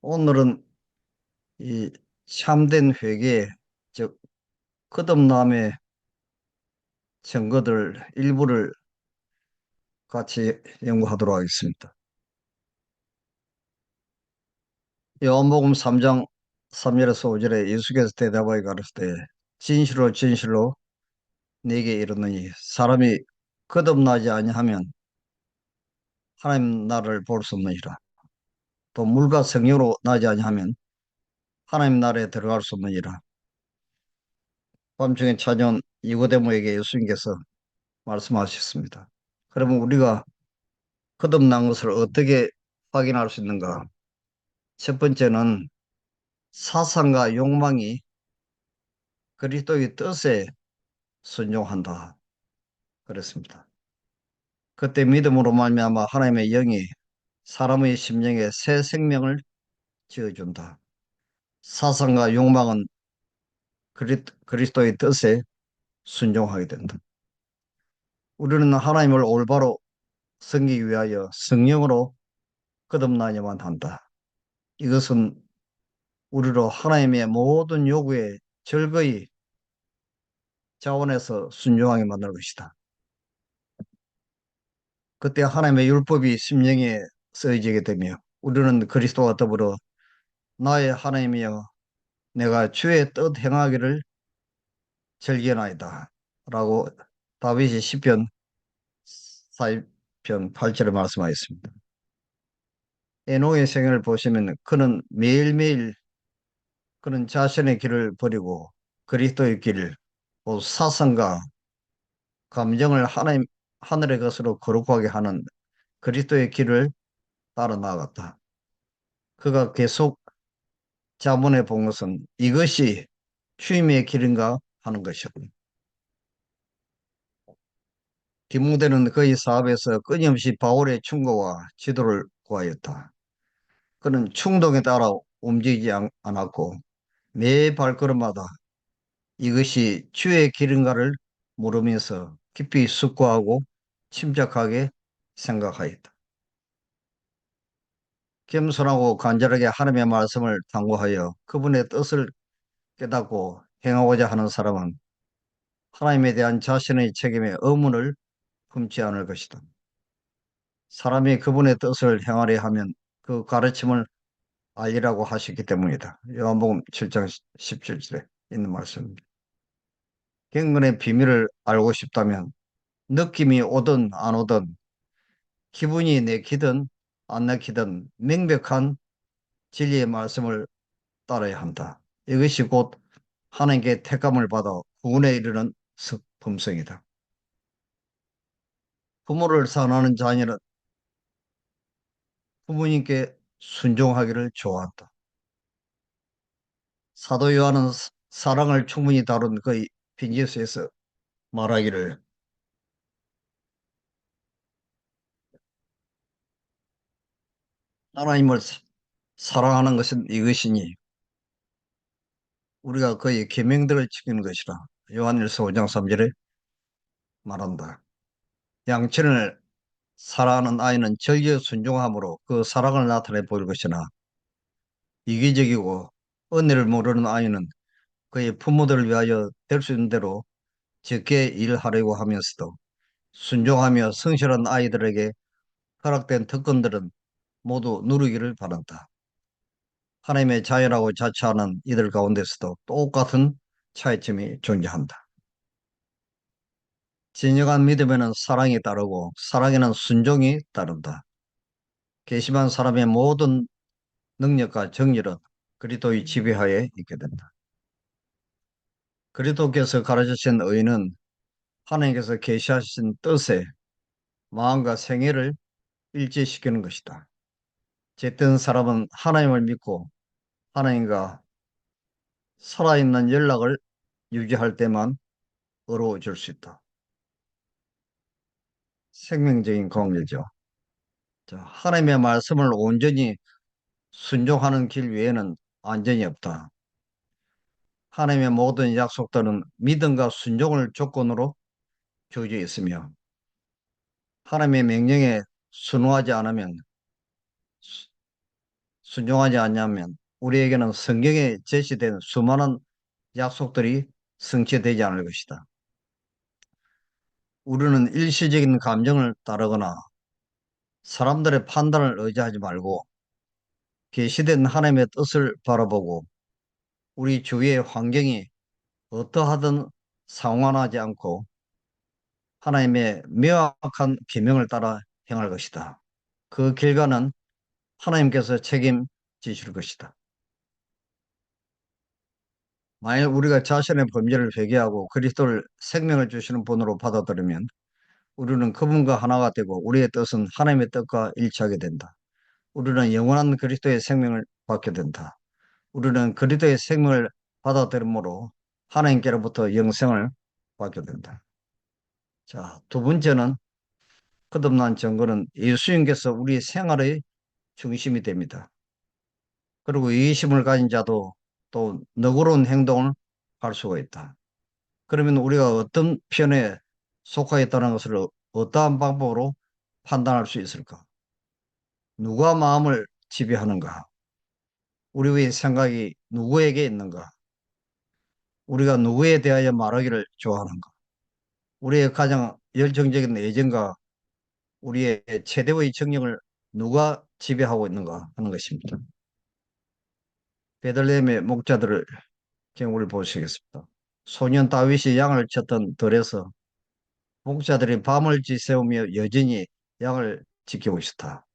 오늘은 이 참된 회개, 즉 거듭남의 증거들 일부를 같이 연구하도록 하겠습니다. 요한복음 3장 3절에서 5절에 예수께서 대답하여 가르치되 진실로 진실로 네게 이르노니 사람이 거듭나지 아니하면 하나님 나라를 볼 수 없느니라. 또 물과 성령으로 나지 아니하면 하나님 나라에 들어갈 수 없느니라. 밤중에 찾아온 니고데모에게 예수님께서 말씀하셨습니다. 그러면 우리가 거듭난 것을 어떻게 확인할 수 있는가? 첫 번째는 사상과 욕망이 그리스도의 뜻에 순종한다. 그랬습니다. 그때 믿음으로 말미암아 하나님의 영이 사람의 심령에 새 생명을 지어준다. 사상과 욕망은 그리스도의 뜻에 순종하게 된다. 우리는 하나님을 올바로 섬기기 위하여 성령으로 거듭나야만 한다. 이것은 우리로 하나님의 모든 요구에 절거히 자원해서 순종하게 만들 것이다. 그때 하나님의 율법이 심령에 쓰여지게 되며 우리는 그리스도와 더불어 나의 하나님이여 내가 주의 뜻 행하기를 즐겨나이다 라고 다윗이 시편 40편 8절에 말씀하였습니다. 에노의 생애를 보시면 그는 매일매일 그는 자신의 길을 버리고 그리스도의 길을 사상과 감정을 하늘의 것으로 거룩하게 하는 그리스도의 길을 따라 나아갔다. 그가 계속 자문해 본 것은 이것이 취임의 길인가 하는 것이었다. 디모데는 그의 사업에서 끊임없이 바울의 충고와 지도를 구하였다. 그는 충동에 따라 움직이지 않았고 매 발걸음마다 이것이 주의 길인가를 물으면서 깊이 숙고하고 침착하게 생각하였다. 겸손하고 간절하게 하나님의 말씀을 당부하여 그분의 뜻을 깨닫고 행하고자 하는 사람은 하나님에 대한 자신의 책임에 의문을 품지 않을 것이다. 사람이 그분의 뜻을 행하려 하면 그 가르침을 알리라고 하셨기 때문이다. 요한복음 7장 17절에 있는 말씀입니다. 경건의 비밀을 알고 싶다면 느낌이 오든 안 오든 기분이 내키든 안 내키든 명백한 진리의 말씀을 따라야 한다. 이것이 곧 하나님께 택감을 받아 구원에 이르는 품성이다. 부모를 사랑하는 자녀는 부모님께 순종하기를 좋아한다. 사도 요한은 사랑을 충분히 다룬 그의 편지에서 말하기를 하나님을 사랑하는 것은 이것이니 우리가 그의 계명들을 지키는 것이라. 요한일서 5장 3절에 말한다. 양친을 사랑하는 아이는 절개 순종함으로 그 사랑을 나타내 보일 것이나 이기적이고 은혜를 모르는 아이는 그의 부모들을 위하여 될 수 있는 대로 적게 일하려고 하면서도 순종하며 성실한 아이들에게 허락된 특권들은 모두 누리기를 바란다. 하나님의 자녀라고 자처하는 이들 가운데서도 똑같은 차이점이 존재한다. 진정한 믿음에는 사랑이 따르고 사랑에는 순종이 따른다. 괘씸한 사람의 모든 능력과 정열은 그리스도의 지배하에 있게 된다. 그리스도께서 가르치신 의는 하나님께서 계시하신 뜻에 마음과 생애를 일치시키는 것이다. 죄된 사람은 하나님을 믿고 하나님과 살아있는 연락을 유지할 때만 어려워질 수 있다. 생명적인 관계죠. 자, 하나님의 말씀을 온전히 순종하는 길 외에는 안전이 없다. 하나님의 모든 약속들은 믿음과 순종을 조건으로 주어져 있으며 하나님의 명령에 순응하지 않으면 순종하지 않냐면 우리에게는 성경에 제시된 수많은 약속들이 성취되지 않을 것이다. 우리는 일시적인 감정을 따르거나 사람들의 판단을 의지하지 말고 계시된 하나님의 뜻을 바라보고 우리 주위의 환경이 어떠하든 상관하지 않고 하나님의 명확한 계명을 따라 행할 것이다. 그 결과는 하나님께서 책임지실 것이다. 만일 우리가 자신의 범죄를 회개하고 그리스도를 생명을 주시는 분으로 받아들이면 우리는 그분과 하나가 되고 우리의 뜻은 하나님의 뜻과 일치하게 된다. 우리는 영원한 그리스도의 생명을 받게 된다. 우리는 그리스도의 생명을 받아들임으로 하나님께로부터 영생을 받게 된다. 자, 두 번째는 거듭난 증거는 예수님께서 우리 생활의 중심이 됩니다. 그리고 이심을 가진 자도 또 너그러운 행동을 할 수가 있다. 그러면 우리가 어떤 편에 속하 있다는 것을 어떠한 방법으로 판단할 수 있을까? 누가 마음을 지배하는가? 우리의 생각이 누구에게 있는가? 우리가 누구에 대하여 말하기를 좋아하는가? 우리의 가장 열정적인 애정과 우리의 최대의 정령을 누가 지배하고 있는가 하는 것입니다. 베들레헴의 목자들을 경우를 보시겠습니다. 소년 다윗이 양을 쳤던 들에서 목자들이 밤을 지새우며 여전히 양을 지키고 있었다.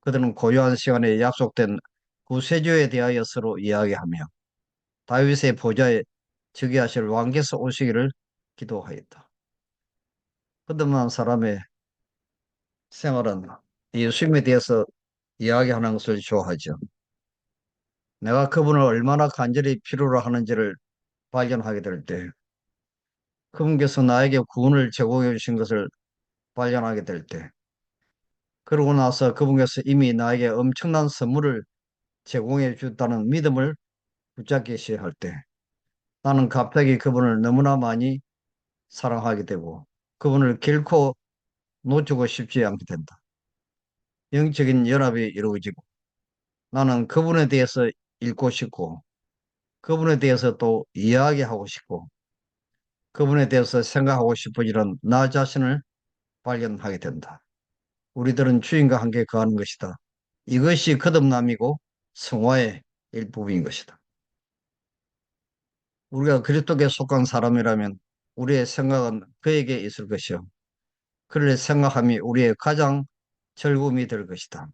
그들은 고요한 시간에 약속된 구세주에 대하여 서로 이야기하며 다윗의 보좌에 즉위하실 왕께서 오시기를 기도하였다. 거듭난 사람의 생활은 예수님에 대해서 이야기하는 것을 좋아하죠. 내가 그분을 얼마나 간절히 필요로 하는지를 발견하게 될 때, 그분께서 나에게 구원을 제공해 주신 것을 발견하게 될 때, 그러고 나서 그분께서 이미 나에게 엄청난 선물을 제공해 줬다는 믿음을 붙잡기 시작할 때, 나는 갑자기 그분을 너무나 많이 사랑하게 되고, 그분을 결코 놓치고 싶지 않게 된다. 영적인 연합이 이루어지고, 나는 그분에 대해서 읽고 싶고, 그분에 대해서 또 이야기하고 싶고, 그분에 대해서 생각하고 싶어지는 나 자신을 발견하게 된다. 우리들은 주인과 함께 거하는 것이다. 이것이 거듭남이고 성화의 일부분인 것이다. 우리가 그리스도께 속한 사람이라면 우리의 생각은 그에게 있을 것이요. 그를 생각함이 우리의 가장 즐거움이 될 것이다.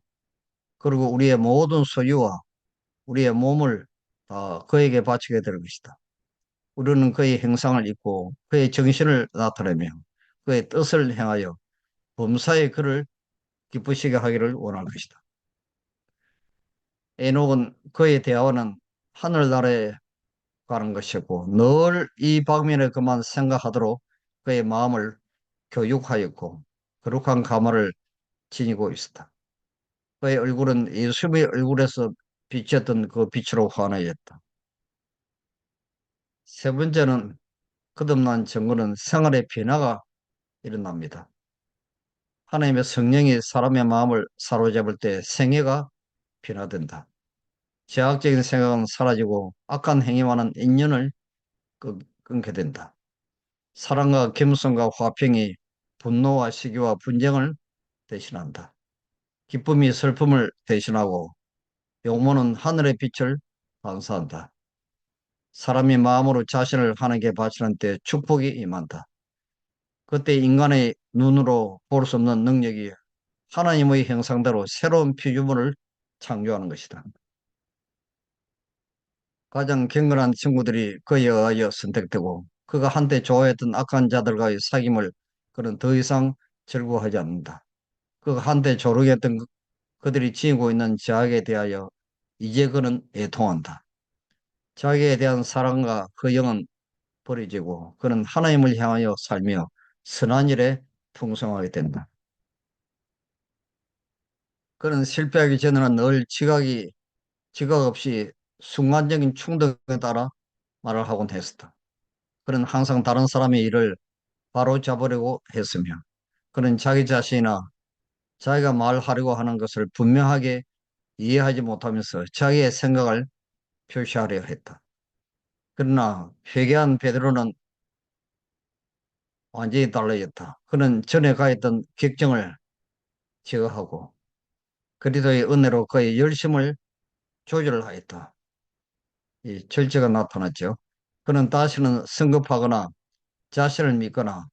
그리고 우리의 모든 소유와 우리의 몸을 다 그에게 바치게 될 것이다. 우리는 그의 형상을 입고 그의 정신을 나타내며 그의 뜻을 행하여 범사에 그를 기쁘시게 하기를 원할 것이다. 에녹은 그의 대화는 하늘나라에 가는 것이었고 늘 이 방면에 그만 생각하도록 그의 마음을 교육하였고 거룩한 가마를 지니고 있었다. 그의 얼굴은 예수님의 얼굴에서 비쳤던 그 빛으로 환하였다. 세 번째는 거듭난 증거는 생활의 변화가 일어납니다. 하나님의 성령이 사람의 마음을 사로잡을 때 생애가 변화된다. 제약적인 생각은 사라지고 악한 행위와는 인연을 끊게 된다. 사랑과 겸손과 화평이 분노와 시기와 분쟁을 대신한다. 기쁨이 슬픔을 대신하고 용모는 하늘의 빛을 반사한다. 사람이 마음으로 자신을 하나님께 바치는 때 축복이 임한다. 그때 인간의 눈으로 볼 수 없는 능력이 하나님의 형상대로 새로운 피조물을 창조하는 것이다. 가장 경건한 친구들이 그에 의하여 선택되고 그가 한때 좋아했던 악한 자들과의 사귐을 그는 더 이상 즐거워하지 않는다. 그가 한때 조롱했던 그들이 지니고 있는 죄악에 대하여 이제 그는 애통한다. 자기에 대한 사랑과 그 영은 버려지고 그는 하나님을 향하여 살며 선한 일에 풍성하게 된다. 그는 실패하기 전에는 늘 지각 없이 순간적인 충동에 따라 말을 하곤 했었다. 그는 항상 다른 사람의 일을 바로 잡으려고 했으며 그는 자기 자신이나 자기가 말하려고 하는 것을 분명하게 이해하지 못하면서 자기의 생각을 표시하려 했다. 그러나 회개한 베드로는 완전히 달라졌다. 그는 전에 가했던 격정을 제어하고 그리스도의 은혜로 그의 열심을 조절하였다. 이 절제가 나타났죠. 그는 다시는 성급하거나 자신을 믿거나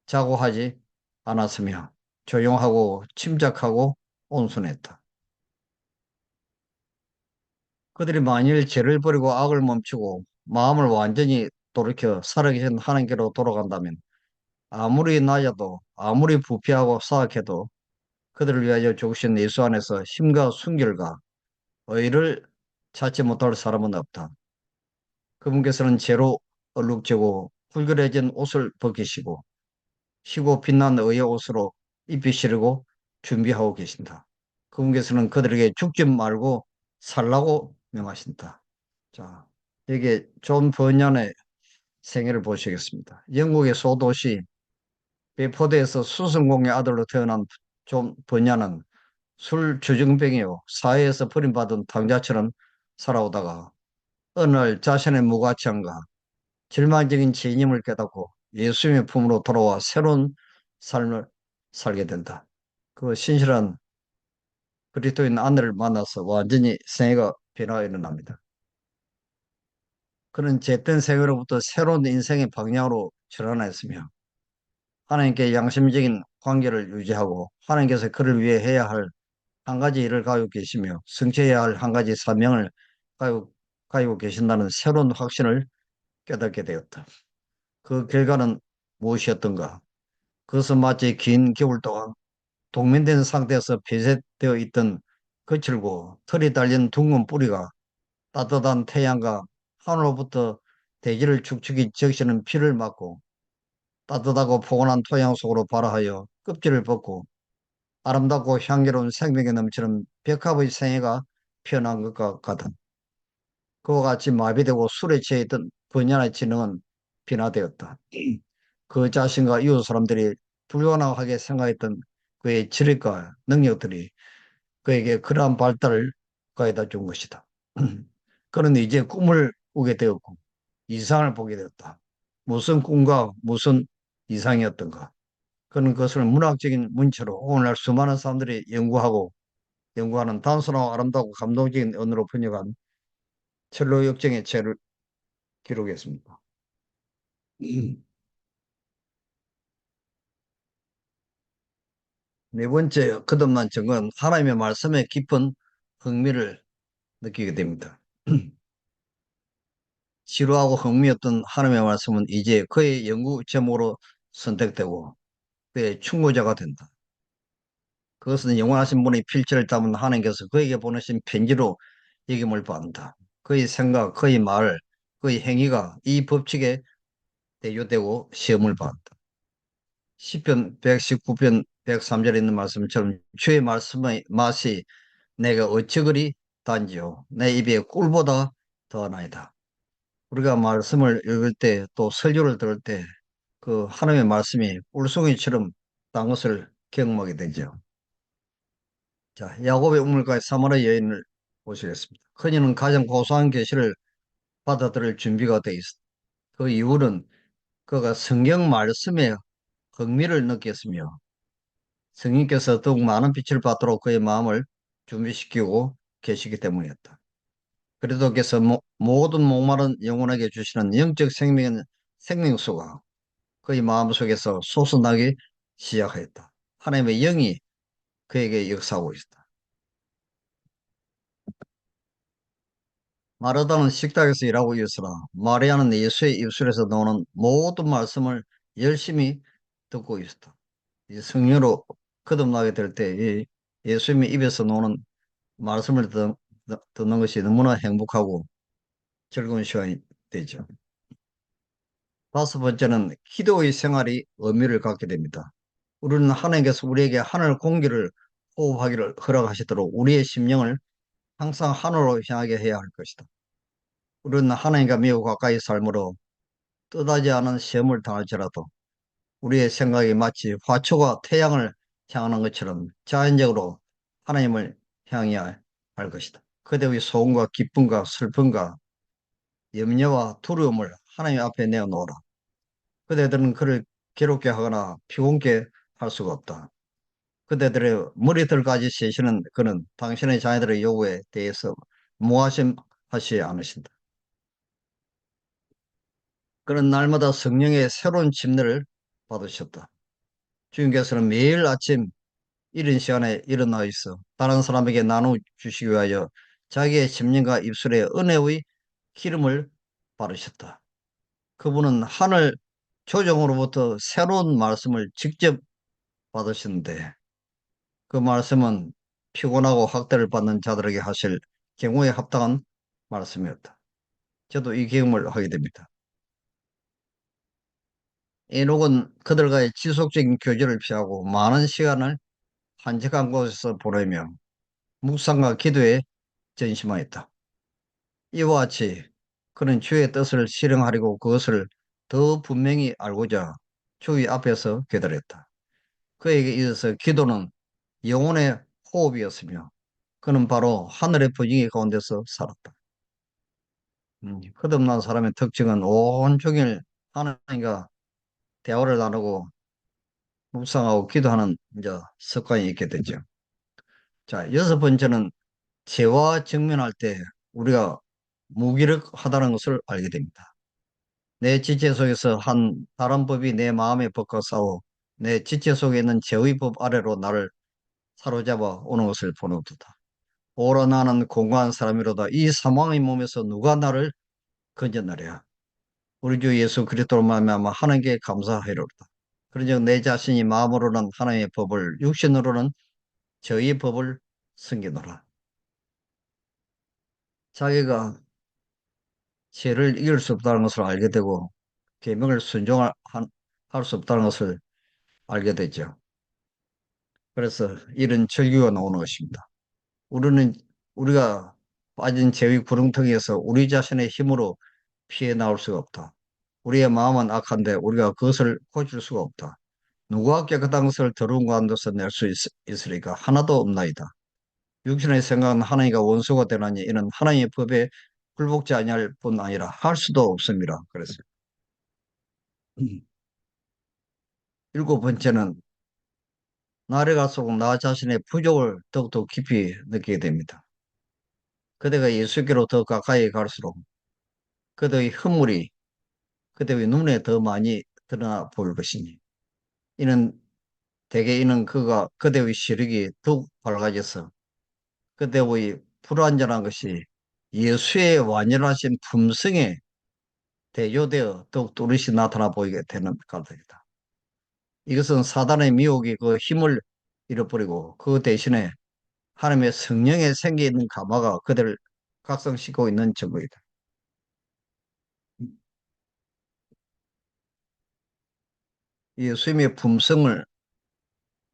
자고하지 않았으며 조용하고 침착하고 온순했다. 그들이 만일 죄를 버리고 악을 멈추고 마음을 완전히 돌이켜 살아계신 하나님께로 돌아간다면 아무리 낮아도 아무리 부패하고 사악해도 그들을 위하여 죽으신 예수 안에서 힘과 순결과 의를 찾지 못할 사람은 없다. 그분께서는 죄로 얼룩지고 훌그레진 옷을 벗기시고 희고 빛난 의의 옷으로 입히시려고 준비하고 계신다. 그분께서는 그들에게 죽지 말고 살라고 명하신다. 자, 여기 존 버년의 생애를 보시겠습니다. 영국의 소도시 베포드에서 수성공의 아들로 태어난 존 버년은 술 주정뱅이요 사회에서 버림받은 당자처럼 살아오다가 어느 날 자신의 무가치함과 절망적인 죄인임을 깨닫고 예수님의 품으로 돌아와 새로운 삶을 살게 된다. 그 신실한 그리스도인 아내를 만나서 완전히 생애가 변화가 일어납니다. 그는 죄된 생애로부터 새로운 인생의 방향으로 전환했으며 하나님께 양심적인 관계를 유지하고 하나님께서 그를 위해 해야 할 한 가지 일을 가지고 계시며 성취해야 할 한 가지 사명을 가지고 계신다는 새로운 확신을 깨닫게 되었다. 그 결과는 무엇이었던가? 그것은 마치 긴 겨울 동안 동면된 상태에서 폐쇄되어 있던 거칠고 털이 달린 둥근 뿌리가 따뜻한 태양과 하늘로부터 대지를 축축이 적시는 비를 맞고 따뜻하고 포근한 토양 속으로 발화하여 껍질을 벗고 아름답고 향기로운 생명이 넘치는 백합의 생애가 피어난 것과 같은 그와 같이 마비되고 술에 취해 있던 번연의 지능은 변화되었다. 그 자신과 이웃 사람들이 불가능하게 생각했던 그의 지력과 능력들이 그에게 그러한 발달을 가해다 준 것이다. 그는 이제 꿈을 꾸게 되었고 이상을 보게 되었다. 무슨 꿈과 무슨 이상이었던가. 그는 그것을 문학적인 문체로 오늘날 수많은 사람들이 연구하는 단순하고 아름답고 감동적인 언어로 번역한 철로 역정의 책을 기록했습니다. 네 번째 거듭난 증거는 하나님의 말씀에 깊은 흥미를 느끼게 됩니다. 지루하고 흥미없던 하나님의 말씀은 이제 그의 연구 제목으로 선택되고 그의 충고자가 된다. 그것은 영원하신 분의 필체를 담은 하나님께서 그에게 보내신 편지로 여김을 받는다. 그의 생각, 그의 말, 그의 행위가 이 법칙에 대조되고 시험을 받는다. 시편 119편 103절에 있는 말씀처럼 주의 말씀의 맛이 내가 어찌 그리 단지요 내 입에 꿀보다 더하나이다. 우리가 말씀을 읽을 때 또 설교를 들을 때 그 하나님의 말씀이 꿀송이처럼 단 것을 경험하게 되죠. 자, 야곱의 우물가의 사마리 여인을 보시겠습니다. 그녀는 가장 고소한 계시를 받아들일 준비가 돼 있어. 그 이유는 그가 성경 말씀에 흥미를 느꼈으며 성인께서 더욱 많은 빛을 받도록 그의 마음을 준비시키고 계시기 때문이었다. 그리스도께서 모든 목마른 영혼에게 주시는 영적 생명인 생명수가 그의 마음속에서 솟아나기 시작하였다. 하나님의 영이 그에게 역사하고 있다. 마르다는 식탁에서 일하고 있으나 마리아는 예수의 입술에서 나오는 모든 말씀을 열심히 듣고 있었다. 이 성령으로 거듭나게 될 때 예수님의 입에서 나오는 말씀을 듣는 것이 너무나 행복하고 즐거운 시간이 되죠. 다섯 번째는 기도의 생활이 의미를 갖게 됩니다. 우리는 하나님께서 우리에게 하늘 공기를 호흡하기를 허락하시도록 우리의 심령을 항상 하늘로 향하게 해야 할 것이다. 우리는 하나님과 매우 가까이 살므로 뜻하지 않은 시험을 당할지라도 우리의 생각이 마치 화초가 태양을 향하는 것처럼 자연적으로 하나님을 향해야 할 것이다. 그대의 소원과 기쁨과 슬픔과 염려와 두려움을 하나님 앞에 내어놓으라. 그대들은 그를 괴롭게 하거나 피곤케 할 수가 없다. 그대들의 머리털까지 세시는 그는 당신의 자녀들의 요구에 대해서 무관심하지 않으신다. 그는 날마다 성령의 새로운 침례를 받으셨다. 주님께서는 매일 아침 이른 시간에 일어나 있어 다른 사람에게 나눠 주시기 위하여 자기의 심령과 입술에 은혜의 기름을 바르셨다. 그분은 하늘 조정으로부터 새로운 말씀을 직접 받으셨는데 그 말씀은 피곤하고 학대를 받는 자들에게 하실 경우에 합당한 말씀이었다. 저도 이 경험을 하게 됩니다. 에녹은 그들과의 지속적인 교제를 피하고 많은 시간을 한적한 곳에서 보내며 묵상과 기도에 전심하였다. 이와 같이 그는 주의 뜻을 실행하려고 그것을 더 분명히 알고자 주의 앞에서 기다렸다. 그에게 있어서 기도는 영혼의 호흡이었으며 그는 바로 하늘의 분위기 가운데서 살았다. 거듭난 사람의 특징은 온종일 하나님과 대화를 나누고 묵상하고 기도하는 이제 습관이 있게 되죠. 자, 여섯 번째는 죄와 직면할 때 우리가 무기력하다는 것을 알게 됩니다. 내 지체 속에서 한 다른 법이 내 마음의 법과 싸워 내 지체 속에 있는 죄의 법 아래로 나를 사로잡아 오는 것을 보는도다. 오라 나는 공고한 사람이로다. 이 사망의 몸에서 누가 나를 건져내랴. 우리 주 예수 그리스도로 말미암아 하나님께 감사하리로다. 그런즉 내 자신이 마음으로는 하나님의 법을 육신으로는 저의 법을 섬기노라. 자기가 죄를 이길 수 없다는 것을 알게 되고 계명을 순종할 수 없다는 것을 알게 되죠. 그래서 이런 절규가 나오는 것입니다. 우리는 우리가 빠진 죄의 구렁텅이에서 우리 자신의 힘으로 피해 나올 수가 없다. 우리의 마음은 악한데 우리가 그것을 고칠 수가 없다. 누가 깨끗한 것을 더러운 가운데서 낼 수 있으리까 하나도 없나이다. 육신의 생각은 하나님과 원수가 되나니 이는 하나님의 법에 굴복지 아니할 뿐 아니라 할 수도 없습니다. 그래서 일곱 번째는 날이 갈수록 나 자신의 부족을 더욱더 깊이 느끼게 됩니다. 그대가 예수께로 더 가까이 갈수록 그대의 허물이 그대의 눈에 더 많이 드러나 보일 것이니 이는 대개 이는 그가 그대의 시력이 더욱 밝아져서 그대의 불완전한 것이 예수의 완전하신 품성에 대조되어 더욱 뚜렷이 나타나 보이게 되는 까닭이다. 이것은 사단의 미혹이 그 힘을 잃어버리고 그 대신에 하나님의 성령에 생겨 있는 감화가 그들을 각성시키고 있는 증거이다. 예수님의 품성을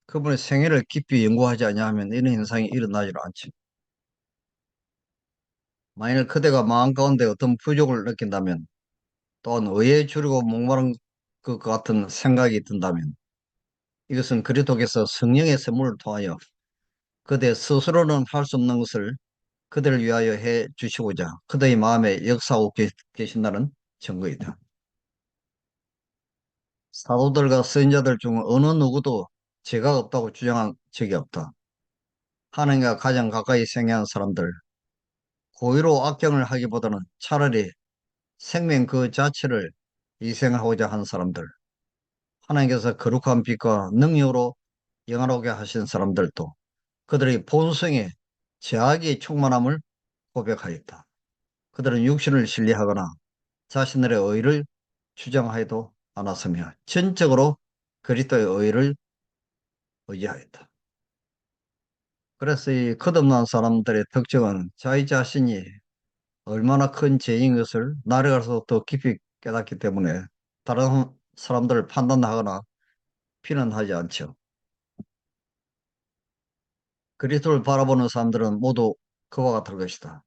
그분의 생애를 깊이 연구하지 않냐면 이런 현상이 일어나지 않지. 만일 그대가 마음 가운데 어떤 부족을 느낀다면 또한 의에 주려고 목마른 것 같은 생각이 든다면 이것은 그리스도께서 성령의 선물을 통하여 그대 스스로는 할 수 없는 것을 그들을 위하여 해 주시고자 그들의 마음에 역사하고 계신다는 증거이다. 사도들과 선지자들 중 어느 누구도 죄가 없다고 주장한 적이 없다. 하나님과 가장 가까이 생애한 사람들, 고의로 악경을 하기보다는 차라리 생명 그 자체를 희생하고자 한 사람들, 하나님께서 거룩한 빛과 능력으로 영화롭게 하신 사람들도 그들의 본성에 죄악이 충만함을 고백하였다. 그들은 육신을 신뢰하거나 자신들의 의를 주장하여도 않았으며 전적으로 그리스도의 의를 의지하였다. 그래서 이 거듭난 사람들의 특징은 자기 자신이 얼마나 큰 죄인 것을 나를 가서 더 깊이 깨닫기 때문에 다른 사람들을 판단하거나 비난하지 않죠. 그리스도를 바라보는 사람들은 모두 그와 같을 것이다.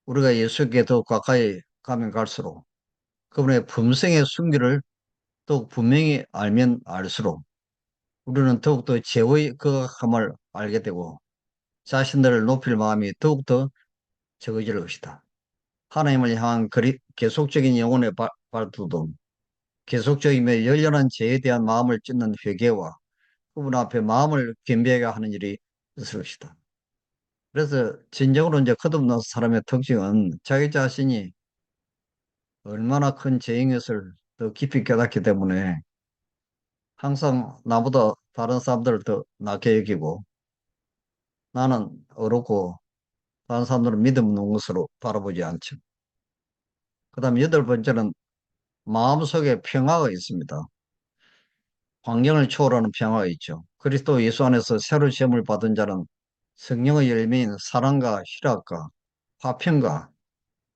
우리가 예수께 더 가까이 가면 갈수록 그분의 품성의 순기를 더욱 분명히 알면 알수록 우리는 더욱더 죄의 거각함을 알게 되고 자신들을 높일 마음이 더욱더 적어질 것이다. 하나님을 향한 계속적인 영혼의 발돋움, 계속적이며 열렬한 죄에 대한 마음을 찢는 회개와 그분 앞에 마음을 겸비하게 하는 일이 있을 것이다. 그래서 진정으로 이제 거듭난 사람의 특징은 자기 자신이 얼마나 큰 죄인 것을 더 깊이 깨닫기 때문에 항상 나보다 다른 사람들을 더 낮게 여기고 나는 어렵고 다른 사람들은 믿음 없는 것으로 바라보지 않죠. 그 다음에 여덟 번째는 마음속에 평화가 있습니다. 환경을 초월하는 평화가 있죠. 그리스도 예수 안에서 새로 시험을 받은 자는 성령의 열매인 사랑과 희락과 화평과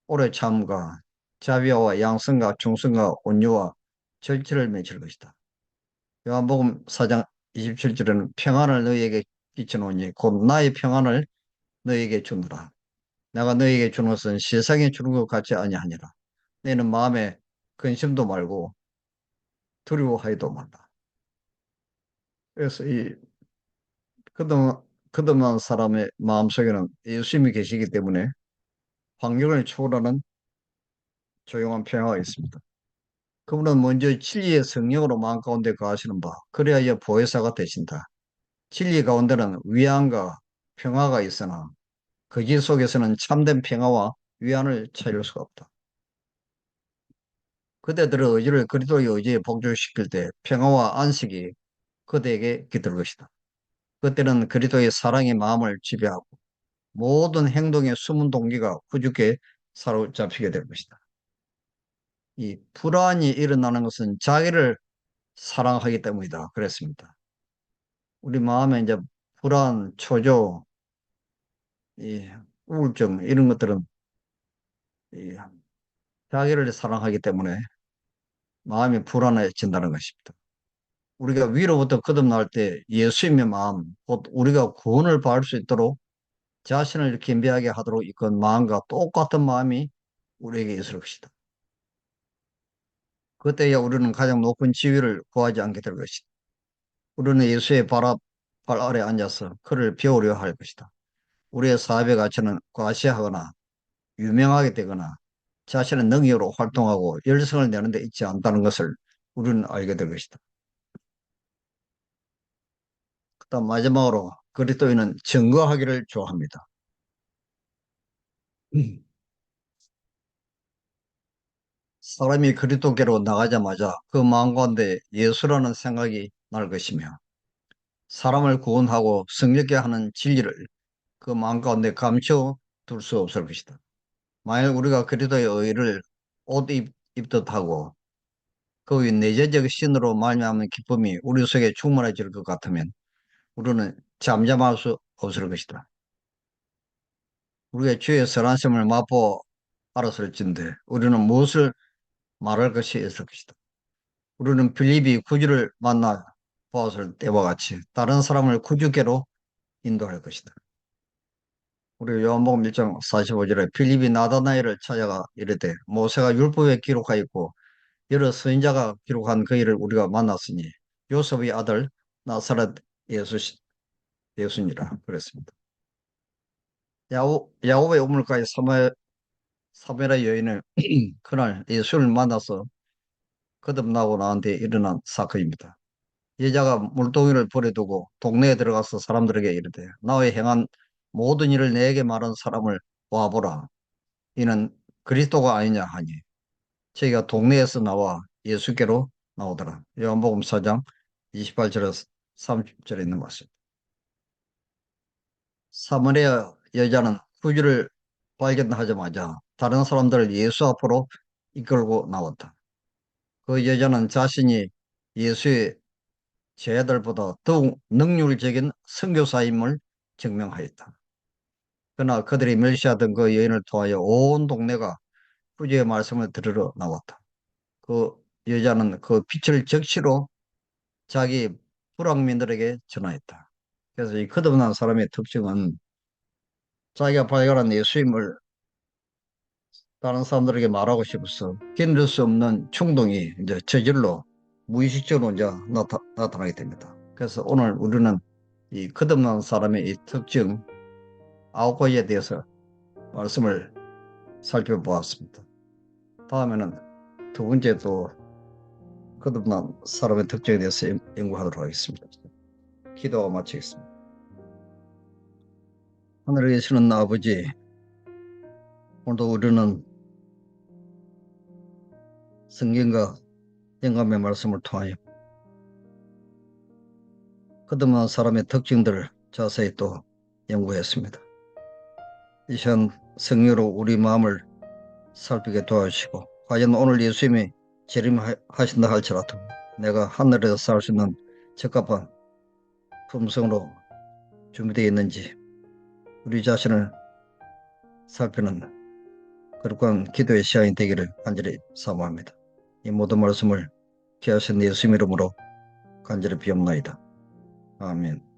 오래 참과 자비와 양성과 충성과 온유와 절제를 맺을 것이다. 요한복음 4장 27절에는 평안을 너희에게 끼쳐놓으니 곧 나의 평안을 너희에게 주노라. 내가 너희에게 주는 것은 세상에 주는 것 같지 아니하니라. 너희는 마음에 근심도 말고 두려워하지도 말라. 그래서 이 그동안 그동안 사람의 마음속에는 예수님이 계시기 때문에 환경을 초월하는 조용한 평화가 있습니다. 그분은 먼저 진리의 성령으로 마음 가운데 거하시는 바 그리하여 보혜사가 되신다. 진리 가운데는 위안과 평화가 있으나 거짓 속에서는 참된 평화와 위안을 찾을 수가 없다. 그대들의 의지를 그리스도의 의지에 복종시킬 때 평화와 안식이 그대에게 깃들 것이다. 그때는 그리스도의 사랑이 마음을 지배하고 모든 행동의 숨은 동기가 후죽게 사로잡히게 될 것이다. 이 불안이 일어나는 것은 자기를 사랑하기 때문이다. 그랬습니다. 우리 마음에 이제 불안, 초조, 이 우울증 이런 것들은 이 자기를 사랑하기 때문에 마음이 불안해진다는 것입니다. 우리가 위로부터 거듭날 때 예수님의 마음, 곧 우리가 구원을 받을 수 있도록 자신을 겸비하게 하도록 이끈 마음과 똑같은 마음이 우리에게 있을 것이다. 그때야 우리는 가장 높은 지위를 구하지 않게 될 것이다. 우리는 예수의 발 아래 앉아서 그를 배우려 할 것이다. 우리의 사업의 가치는 과시하거나 유명하게 되거나 자신의 능력으로 활동하고 열성을 내는 데 있지 않다는 것을 우리는 알게 될 것이다. 그다음 마지막으로 그리스도인은 증거하기를 좋아합니다. 사람이 그리스도께로 나가자마자 그 마음 가운데 예수라는 생각이 날 것이며 사람을 구원하고 성령케 하는 진리를 그 마음 가운데 감춰 둘 수 없을 것이다. 만약 우리가 그리스도의 의를 입듯 하고 그 내재적 신으로 말미암은 기쁨이 우리 속에 충만해질 것 같으면 우리는 잠잠할 수 없을 것이다. 우리가 주의 선하심을 맛보 알았을진데 우리는 무엇을 말할 것이 있을 것이다. 우리는 빌립이 구주를 만나 보았을 때와 같이 다른 사람을 구주께로 인도할 것이다. 우리 요한복음 1장 45절에 빌립이 나다나엘을 찾아가 이르되 모세가 율법에 기록하였고 여러 선지자가 기록한 그 일을 우리가 만났으니 요셉의 아들 나사렛 예수 예수니라 그랬습니다. 야곱의 우물가에 사마리아 여인을 그날 예수를 만나서 거듭나고 나온 뒤에 일어난 사건입니다. 여자가 물동이를 버려두고 동네에 들어가서 사람들에게 이르되 나의 행한 모든 일을 내게 말한 사람을 와보라. 이는 그리스도가 아니냐 하니 저희가 동네에서 나와 예수께로 나오더라. 요한복음 4장 28절에서 30절에 있는 말씀. 사마리아 여자는 구주를 발견하자마자 다른 사람들을 예수 앞으로 이끌고 나왔다. 그 여자는 자신이 예수의 제자들보다 더욱 능률적인 선교사임을 증명하였다. 그러나 그들이 멸시하던 그 여인을 통하여 온 동네가 구주의 말씀을 들으러 나왔다. 그 여자는 그 빛을 적시로 자기 불황민들에게 전하였다. 그래서 이 거듭난 사람의 특징은 자기가 발견한 예수님을 다른 사람들에게 말하고 싶어서 견딜 수 없는 충동이 이제 저절로 무의식적으로 이제 나타나게 됩니다. 그래서 오늘 우리는 이 거듭난 사람의 이 특징, 아홉 가지에 대해서 말씀을 살펴보았습니다. 다음에는 두 번째 또 거듭난 사람의 특징에 대해서 연구하도록 하겠습니다. 기도와 마치겠습니다. 하늘에 계시는 아버지, 오늘도 우리는 성경과 영감의 말씀을 통하여 거듭난 사람의 특징들을 자세히 또 연구했습니다. 이 시간 성령으로 우리 마음을 살피게 도와주시고, 과연 오늘 예수님이 재림하신다 할지라도 내가 하늘에서 살 수 있는 적합한 품성으로 준비되어 있는지 우리 자신을 살피는 거룩한 기도의 시간이 되기를 간절히 사모합니다. 이 모든 말씀을 귀하신 예수님 이름으로 간절히 비옵나이다. 아멘.